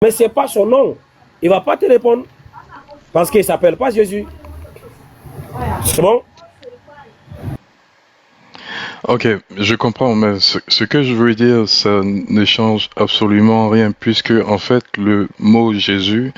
Mais ce n'est pas son nom. Il ne va pas te répondre. Parce qu'il ne s'appelle pas Jésus. C'est bon? Ok, je comprends, mais ce que je veux dire, ça ne change absolument rien, puisque en fait, le mot Jésus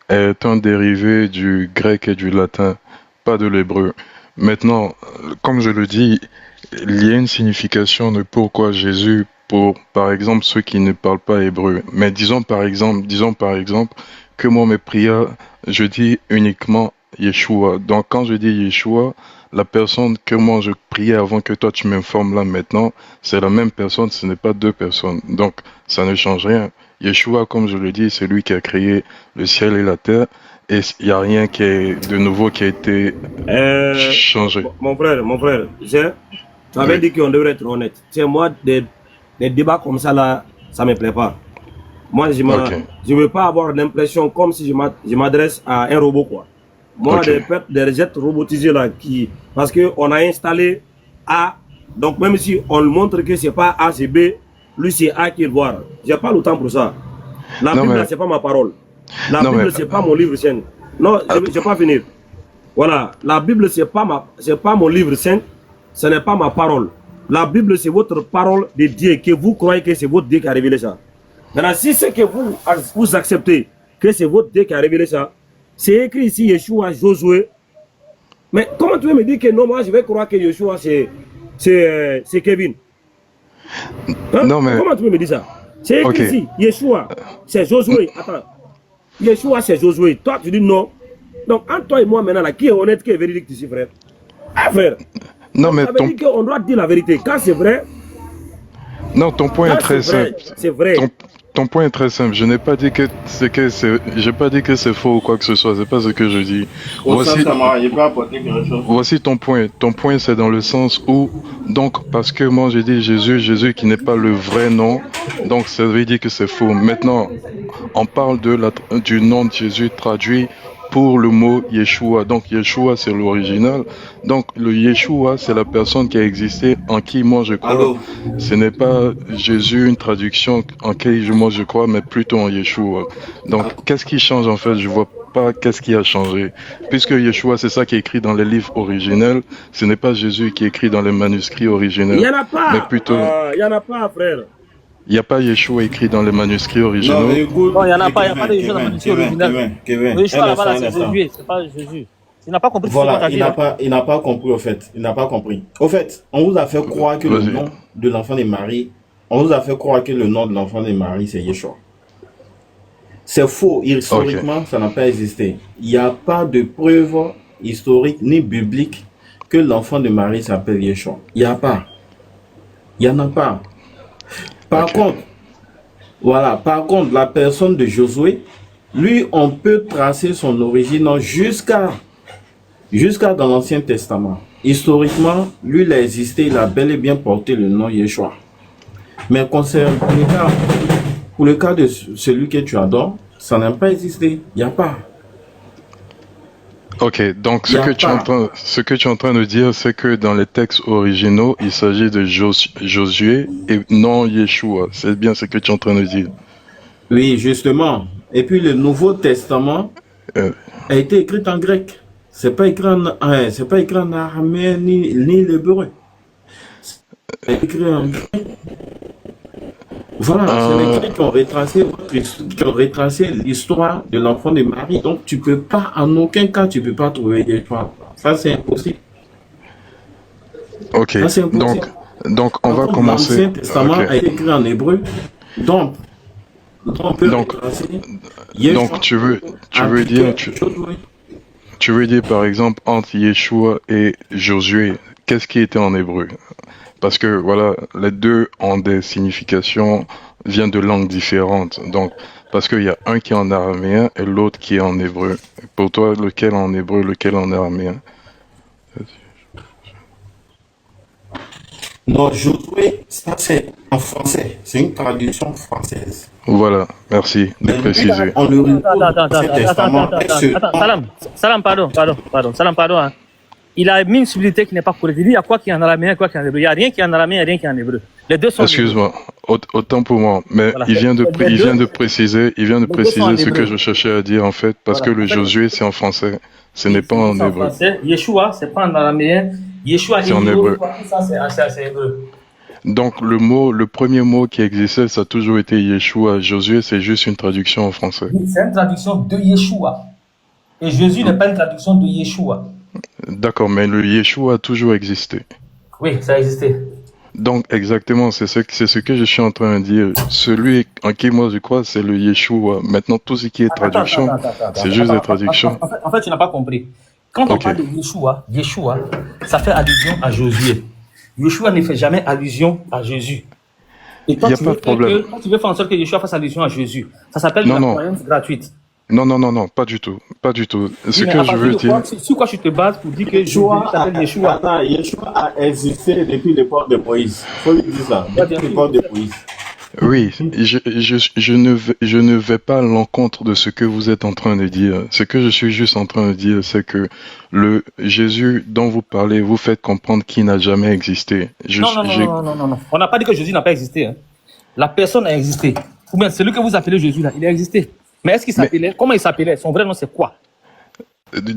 est un dérivé du grec et du latin, pas de l'hébreu. Maintenant, comme je le dis, il y a une signification de pourquoi Jésus pour, par exemple, ceux qui ne parlent pas hébreu. Mais disons par exemple que moi, mes prières, je dis uniquement Yeshua. Donc, quand je dis Yeshua, la personne que moi je priais avant que toi tu m'informes là maintenant, c'est la même personne, ce n'est pas deux personnes. Donc, ça ne change rien. Yeshua, comme je le dis, c'est lui qui a créé le ciel et la terre. Et il n'y a rien qui est de nouveau qui a été changé. Mon frère, tu avais dit qu'on devrait être honnête. C'est moi, des débats comme ça là, ça ne me plaît pas. Moi, je ne veux pas avoir l'impression comme si je m'adresse à un robot, quoi. Moi, des jets robotisés là, parce qu'on a installé A, donc même si on le montre que ce n'est pas A, c'est B, lui c'est A qu'il voit. Je n'ai pas le temps pour ça. La Bible, ce n'est pas ma parole. La Bible, ce n'est pas mon livre saint. Non, je ne vais pas finir. Voilà, la Bible, ce n'est pas mon livre saint, ce n'est pas ma parole. La Bible, c'est votre parole de Dieu, que vous croyez que c'est votre Dieu qui a révélé ça. Maintenant, si c'est que vous acceptez que c'est votre Dieu qui a révélé ça, c'est écrit ici Yeshua, Josué. Mais comment tu veux me dire que non, moi je vais croire que Yeshua c'est Kevin? Hein? Non, mais... Comment tu veux me dire ça? C'est écrit ici, Yeshua, c'est Josué. Attends, Yeshua c'est Josué. Toi tu dis non. Donc entre toi et moi maintenant, là, qui est honnête, qui est véridique ici, frère? Ah, frère. Non, mais ça veut dire qu'on doit dire la vérité. Quand c'est vrai. Non, ton point est très simple. C'est vrai. Ton point est très simple. Je n'ai pas dit que c'est faux ou quoi que ce soit. C'est pas ce que je dis. Voici ton point. Ton point, c'est dans le sens où, donc, parce que moi j'ai dit Jésus qui n'est pas le vrai nom, donc ça veut dire que c'est faux. Maintenant, on parle du nom de Jésus traduit pour le mot Yeshua. Donc Yeshua c'est l'original. Donc le Yeshua c'est la personne qui a existé en qui moi je crois. Allô? Ce n'est pas Jésus une traduction en qui moi je crois, mais plutôt en Yeshua. Donc qu'est-ce qui change en fait? Je vois pas qu'est-ce qui a changé. Puisque Yeshua c'est ça qui est écrit dans les livres originels, ce n'est pas Jésus qui est écrit dans les manuscrits originels. Il n'y en a pas. Mais plutôt. Il n'y en a pas, frère. Il n'y a pas Yeshua écrit dans les manuscrits originaux. Non, écoute, non, il n'y en a pas, de Yeshua dans les manuscrits originaux. Yeshua là-bas, c'est Jésus, c'est pas Jésus. Il n'a pas compris. Voilà, il n'a pas compris, au fait. Il n'a pas compris. Au fait, on vous a fait croire que le nom de l'enfant de Marie, c'est Yeshua. C'est faux. Historiquement, ça n'a pas existé. Il n'y a pas de preuve historique ni biblique que l'enfant de Marie s'appelle Yeshua. Il n'y a pas. Il n'y en a pas. Par contre, la personne de Josué, lui, on peut tracer son origine jusqu'à dans l'Ancien Testament. Historiquement, lui, il a existé, il a bel et bien porté le nom Yeshua. Mais concernant pour le cas de celui que tu adores, ça n'a pas existé. Il n'y a pas. Ok, donc ce que tu es en train de dire, c'est que dans les textes originaux, il s'agit de Josué et non Yeshua. C'est bien ce que tu es en train de dire. Oui, justement. Et puis le Nouveau Testament a été écrit en grec. C'est pas écrit en araméen ni l'hébreu. C'est écrit en grec. Voilà, c'est les Grecs qui ont retracé l'histoire de l'enfant de Marie. Donc, tu peux pas, en aucun cas, tu peux pas trouver Yeshua. Ça, c'est impossible. Ok, ça, donc on va commencer. L'Ancien Testament a été écrit en hébreu. Donc tu veux dire par exemple entre Yeshua et Josué, qu'est-ce qui était en hébreu? Parce que voilà, les deux ont des significations, viennent de langues différentes. Donc, parce qu'il y a un qui est en araméen et l'autre qui est en hébreu. Pour toi, lequel en hébreu, lequel en araméen? Non, Josué, ça c'est en français. C'est une traduction française. Voilà, merci de préciser. Salam, pardon. Il a mis une subtilité qui n'est pas correcte. Il dit il y a quoi qui est en araméen, quoi qui est en hébreu. Il n'y a rien qui est en araméen, rien qui est en hébreu. Les deux sont Excuse-moi, autant pour moi, mais voilà. il vient de préciser ce que je cherchais à dire en fait, parce Voilà. que le Josué c'est en français, ce n'est pas en hébreu. Yeshua, c'est pas en araméen. Yeshua, c'est en hébreu. Tout ça, c'est hébreu. Donc le premier mot qui existait, ça a toujours été Yeshua. Josué, c'est juste une traduction en français. C'est une traduction de Yeshua. Et Jésus n'est pas une traduction de Yeshua. D'accord, mais le Yeshua a toujours existé. Oui, ça a existé. Donc exactement, c'est ce que je suis en train de dire. Celui en qui moi je crois, c'est le Yeshua. Maintenant, tout ce qui est traduction, c'est juste des traductions. En fait, tu n'as pas compris. Quand on parle de Yeshua, ça fait allusion à Josué. Yeshua ne fait jamais allusion à Jésus. Et il n'y a pas de problème. Quand tu veux faire en sorte que Yeshua fasse allusion à Jésus, ça s'appelle la croyance gratuite. Non, pas du tout. Pas du tout. Ce que je veux dire... Sur quoi tu te bases pour dire que Yeshua s'appelle Yeshua? Attends, Yeshua a existé depuis l'époque de Moïse. Il faut lui dire ça. Depuis l'époque de Moïse. Oui, je ne vais pas à l'encontre de ce que vous êtes en train de dire. Ce que je suis juste en train de dire, c'est que le Jésus dont vous parlez, vous faites comprendre qu'il n'a jamais existé. Non. On n'a pas dit que Jésus n'a pas existé. Hein. La personne a existé. Ou bien celui que vous appelez Jésus là, il a existé. Mais est-ce qu'il s'appelait? Comment il s'appelait? Son vrai nom c'est quoi?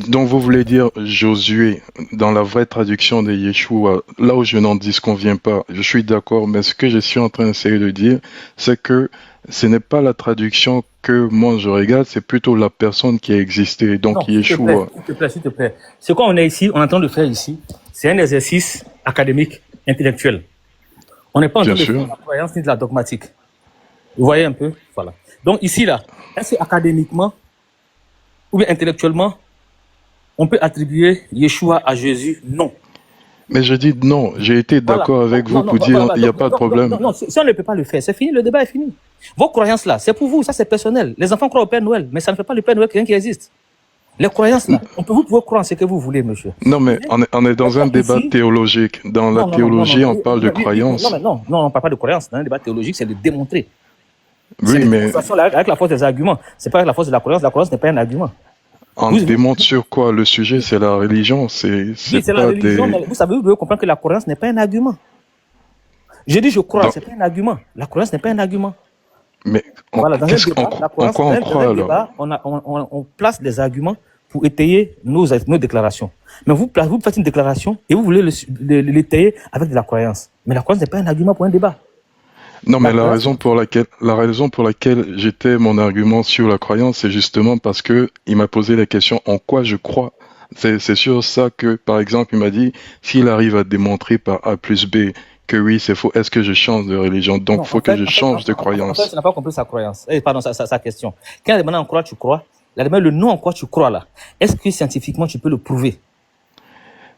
Donc vous voulez dire Josué, dans la vraie traduction de Yeshua, là où je n'en disconviens pas, je suis d'accord, mais ce que je suis en train d'essayer de dire, c'est que ce n'est pas la traduction que moi je regarde, c'est plutôt la personne qui a existé, donc non, Yeshua. S'il te plaît. Ce qu'on est ici, on est en train de faire ici, c'est un exercice académique, intellectuel. On n'est pas en train de faire de la croyance ni de la dogmatique. Vous voyez un peu? Voilà. Donc ici, là, est-ce que académiquement ou bien intellectuellement, on peut attribuer Yeshua à Jésus? Non. Mais je dis non, j'ai été d'accord avec vous pour dire il n'y a pas de problème. Non, si on ne peut pas le faire, c'est fini, le débat est fini. Vos croyances là, c'est pour vous, ça c'est personnel. Les enfants croient au Père Noël, mais ça ne fait pas le Père Noël quelqu'un qui existe. Les croyances là, vous pouvez croire en ce que vous voulez, monsieur. Non, mais on est dans un débat théologique. Dans la théologie, on parle de croyances. Non, on ne parle pas de croyances. Dans un débat théologique, c'est de démontrer. Oui, mais... Avec la force des arguments. C'est pas avec la force de la croyance. La croyance n'est pas un argument. On démontre sur quoi? Le sujet, c'est la religion. C'est la religion, mais vous savez, vous devez comprendre que la croyance n'est pas un argument. Je dis je crois, c'est pas un argument. La croyance n'est pas un argument. Mais voilà, dans on croit alors? On place des arguments pour étayer nos déclarations. Mais vous faites une déclaration et vous voulez l'étayer avec de la croyance. Mais la croyance n'est pas un argument pour un débat. Non, mais la raison pour laquelle j'étais mon argument sur la croyance, c'est justement parce que il m'a posé la question en quoi je crois. C'est sur ça que, par exemple, il m'a dit s'il arrive à démontrer par A plus B que oui, c'est faux, est-ce que je change de religion? Donc, il faut que je change de croyance. En fait, tu n'as pas compris sa croyance. Pardon, sa question. Quand il demande en quoi tu crois, le nom en quoi tu crois là, est-ce que scientifiquement tu peux le prouver?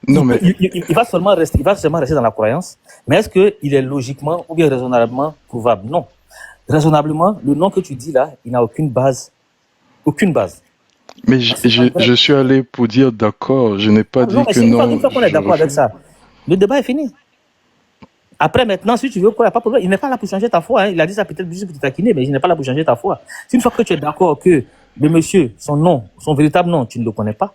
Non, mais... il va seulement rester dans la croyance, mais est-ce qu'il est logiquement ou bien raisonnablement prouvable? Non. Raisonnablement, le nom que tu dis là, il n'a aucune base. Aucune base. Mais je suis allé pour dire d'accord, je n'ai pas dit que non. Une fois qu'on est d'accord avec ça, le débat est fini. Après, maintenant, si tu veux croire, il n'y a pas de problème. Il n'est pas là pour changer ta foi. Hein. Il a dit ça peut-être juste pour te taquiner, mais il n'est pas là pour changer ta foi. Si une fois que tu es d'accord que le monsieur, son nom, son véritable nom, tu ne le connais pas.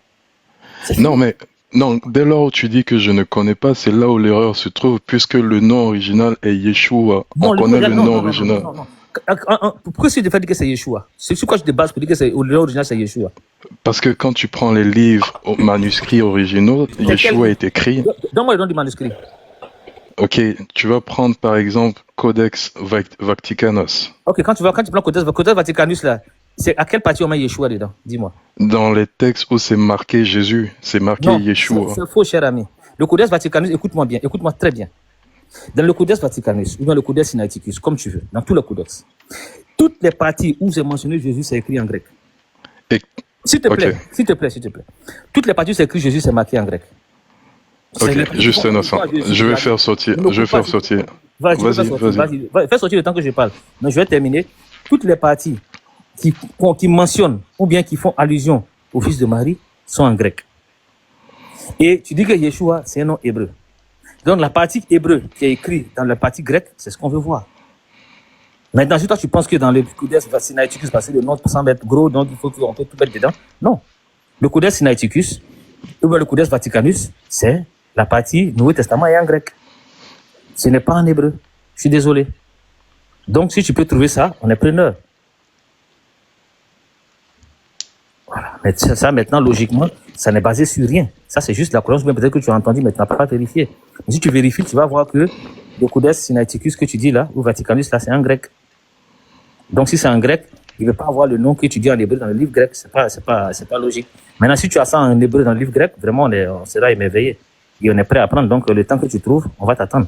Non, mais... Non, dès lors où tu dis que je ne connais pas, c'est là où l'erreur se trouve, puisque le nom original est Yeshua. On connaît le nom original. Non. Pourquoi tu te fais dire que c'est Yeshua? C'est sur quoi je te base pour dire que le nom original c'est Yeshua? Parce que quand tu prends les livres manuscrits originaux, Yeshua est écrit. Donne-moi le nom du manuscrit. Ok, tu vas prendre par exemple Codex Vaticanus. Ok, quand tu prends Codex Vaticanus là, c'est à quelle partie on met Yeshua dedans? Dis-moi. Dans les textes où c'est marqué Jésus, c'est marqué Yeshua. C'est faux, cher ami. Le Codex Vaticanus, écoute-moi bien, écoute-moi très bien. Dans le Codex Vaticanus, ou dans le Codex Sinaiticus, comme tu veux, dans tout le Codex, toutes les parties où c'est mentionné Jésus, c'est écrit en grec. S'il te plaît. Toutes les parties où c'est écrit Jésus, c'est marqué en grec. Ok, juste un instant. Je vais faire sortir. Vas-y. Fais sortir le temps que je parle. Mais je vais terminer. Toutes les parties qui mentionnent ou bien qui font allusion au fils de Marie sont en grec. Et tu dis que Yeshua, c'est un nom hébreu. Donc la partie hébreu qui est écrite dans la partie grecque, c'est ce qu'on veut voir. Maintenant, si toi tu penses que dans le Codex Sinaiticus, parce que le nom semble être gros, donc il faut qu'on peut tout mettre dedans. Non. Le Codex Sinaiticus, ou le Codex Vaticanus, c'est la partie Nouveau Testament est en grec. Ce n'est pas en hébreu. Je suis désolé. Donc, si tu peux trouver ça, on est preneur. Voilà. Mais ça, maintenant, logiquement, ça n'est basé sur rien. Ça, c'est juste la croyance, mais peut-être que tu as entendu, mais tu n'as pas vérifié. Mais si tu vérifies, tu vas voir que le Codex Sinaiticus que tu dis là, ou Vaticanus, là, c'est en grec. Donc, si c'est en grec, il ne veut pas avoir le nom que tu dis en hébreu dans le livre grec. C'est pas logique. Maintenant, si tu as ça en hébreu dans le livre grec, vraiment, on sera émerveillé. Et on est prêt à prendre. Donc, le temps que tu trouves, on va t'attendre.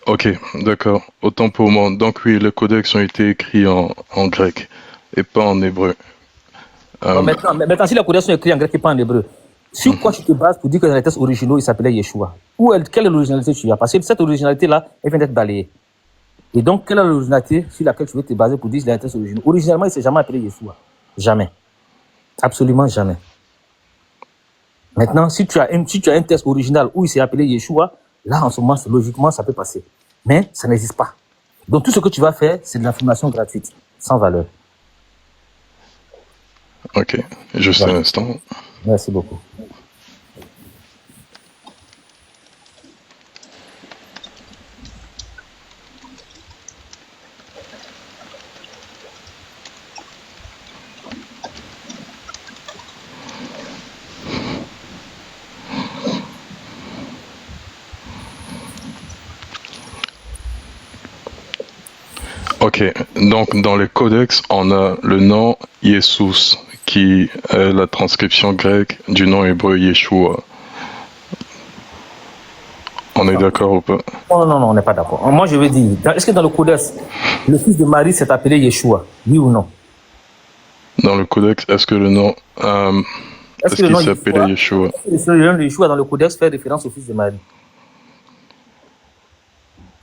Ok, d'accord. Autant pour moi. Donc oui, les codex ont été écrits en grec et pas en hébreu. Maintenant, si les codex sont écrits en grec et pas en hébreu, sur quoi tu te bases pour dire que dans les textes originaux, il s'appelait Yeshua? Quelle est l'originalité que tu as? Parce que cette originalité-là, elle vient d'être balayée. Et donc, quelle est l'originalité sur laquelle tu veux te baser pour dire que c'est les textes originaux? Originalement, il ne s'est jamais appelé Yeshua. Jamais. Absolument jamais. Maintenant, si tu as un texte original où il s'est appelé Yeshua, là, en ce moment, logiquement, ça peut passer. Mais ça n'existe pas. Donc, tout ce que tu vas faire, c'est de l'information gratuite, sans valeur. Ok, juste un instant. Merci beaucoup. Ok, donc dans les codex, on a le nom Jesus, qui est la transcription grecque du nom hébreu Yeshua. On est d'accord ou pas? Non, on n'est pas d'accord. Moi, je veux dire, est-ce que dans le Codex, le fils de Marie s'est appelé Yeshua? Oui ou non? Dans le codex, est-ce que le nom... est-ce qu'il s'appelait Yeshua? Est-ce que le nom de Yeshua dans le Codex fait référence au fils de Marie?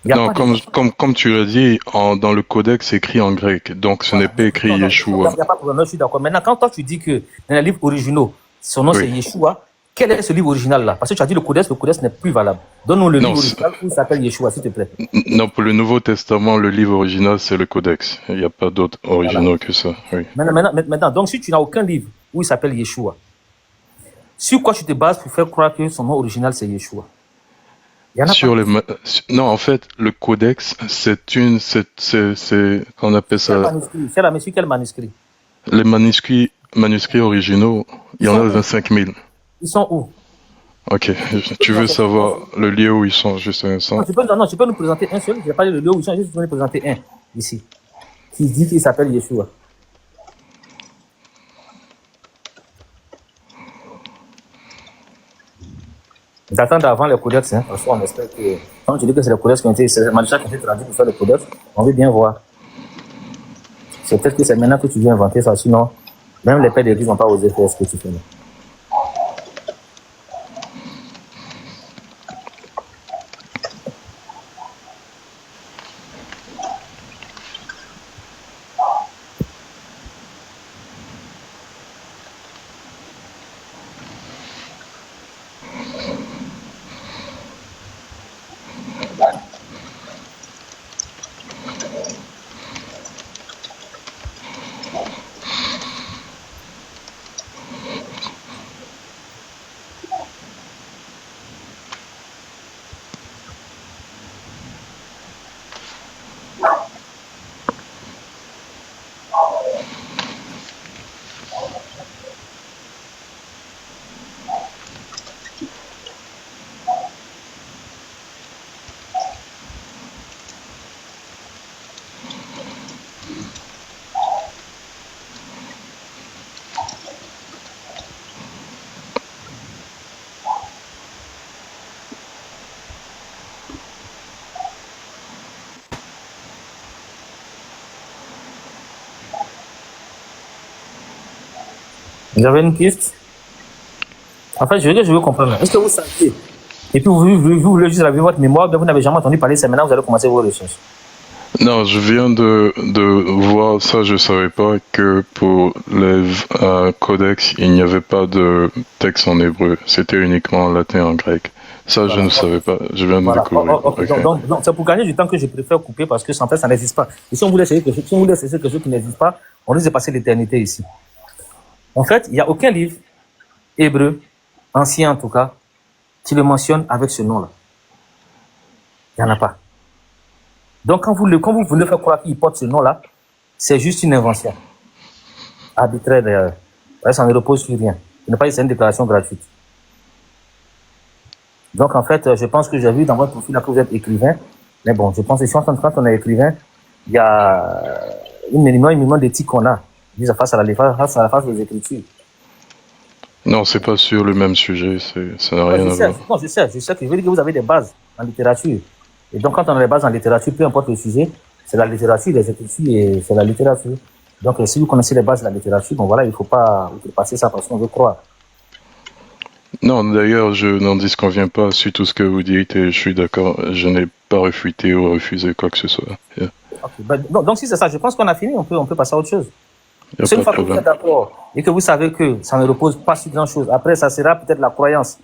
Non, comme tu l'as dit, dans le codex, c'est écrit en grec. Donc, ce n'est pas écrit Yeshua. Il n'y a pas de problème, je suis d'accord. Maintenant, quand toi, tu dis que dans les livres originaux, son nom c'est Yeshua, quel est ce livre original-là? Parce que tu as dit le codex n'est plus valable. Donne-nous le livre original où il s'appelle Yeshua, s'il te plaît. Non, pour le Nouveau Testament, le livre original, c'est le codex. Il n'y a pas d'autre original que ça. Oui. Maintenant, donc, si tu n'as aucun livre où il s'appelle Yeshua, sur quoi tu te bases pour faire croire que son nom original, c'est Yeshua? Non, en fait, le codex, c'est qu'on appelle ça. C'est quel manuscrit? Les manuscrits originaux, il y en a 25 000. Ils sont où? Ok, tu veux savoir le lieu où ils sont, juste un instant? Non, tu peux nous présenter un seul. Je vais pas dire le lieu où ils sont, juste nous présenter un, ici, qui dit qu'il s'appelle Yeshua. J'attends avant les codex, hein, parce qu'on espère que, quand tu dis que c'est le codex qui a été, c'est le magistrat qui a été traduit pour faire le codex, on veut bien voir. C'est peut-être que c'est maintenant que tu viens inventer ça, sinon, même les pères d'église n'ont pas osé faire ce que tu fais là. Vous avez une piste? En fait, je veux comprendre. Est-ce que vous saviez? Et puis vous voulez juste laver votre mémoire, mais vous n'avez jamais entendu parler, c'est maintenant que vous allez commencer vos recherches. Non, je viens de voir ça, je savais pas que pour les codex, il n'y avait pas de texte en hébreu, c'était uniquement en latin et en grec. Ça, je ne savais pas, je viens de découvrir. Okay. Donc, c'est pour gagner du temps que je préfère couper parce que en fait, ça n'existe pas. Et si on voulait essayer quelque chose qui n'existe pas, on risque de passer l'éternité ici. En fait, il n'y a aucun livre hébreu, ancien en tout cas, qui le mentionne avec ce nom-là. Il n'y en a pas. Donc, quand vous voulez faire croire qu'il porte ce nom-là, c'est juste une invention arbitraire. Ça ne repose sur rien. Ce n'est pas une déclaration gratuite. Donc, en fait, je pense que j'ai vu dans votre profil là que vous êtes écrivain. Mais bon, je pense que quand on est écrivain, il y a une minimum d'éthique qu'on a face à face des écritures. Non, c'est pas sur le même sujet, ça n'a rien à voir. Non, je sais que je veux dire que vous avez des bases en littérature. Et donc, quand on a des bases en littérature, peu importe le sujet, c'est la littérature, les écritures et c'est la littérature. Donc, si vous connaissez les bases de la littérature, bon voilà, il ne faut pas passer ça parce qu'on veut croire. Non, d'ailleurs, je n'en disconviens pas sur tout ce que vous dites et je suis d'accord. Je n'ai pas refuté ou refusé quoi que ce soit. Yeah. Okay. Donc, si c'est ça, je pense qu'on a fini. On peut passer à autre chose. C'est une fois que vous êtes d'accord et que vous savez que ça ne repose pas sur grand-chose, après, ça sera peut-être la croyance,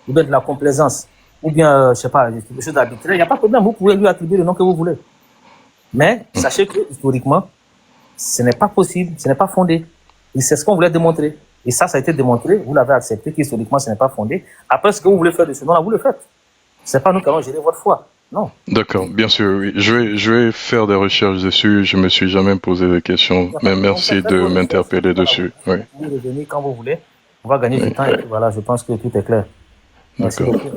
ou bien de la complaisance, ou bien, je sais pas, quelque chose d'arbitraire. Il n'y a pas de problème. Vous pouvez lui attribuer le nom que vous voulez. Mais sachez que, historiquement, ce n'est pas possible, ce n'est pas fondé. Et c'est ce qu'on voulait démontrer. Et ça a été démontré, vous l'avez accepté, qu'historiquement, ce n'est pas fondé. Après, ce que vous voulez faire de ce nom-là, vous le faites. Ce n'est pas nous qui allons gérer votre foi. Non. D'accord, bien sûr, oui. Je vais faire des recherches dessus. Je me suis jamais posé de questions, mais merci de m'interpeller dessus. Oui. Vous pouvez revenir quand vous voulez. On va gagner du temps et puis voilà, je pense que tout est clair. Merci beaucoup.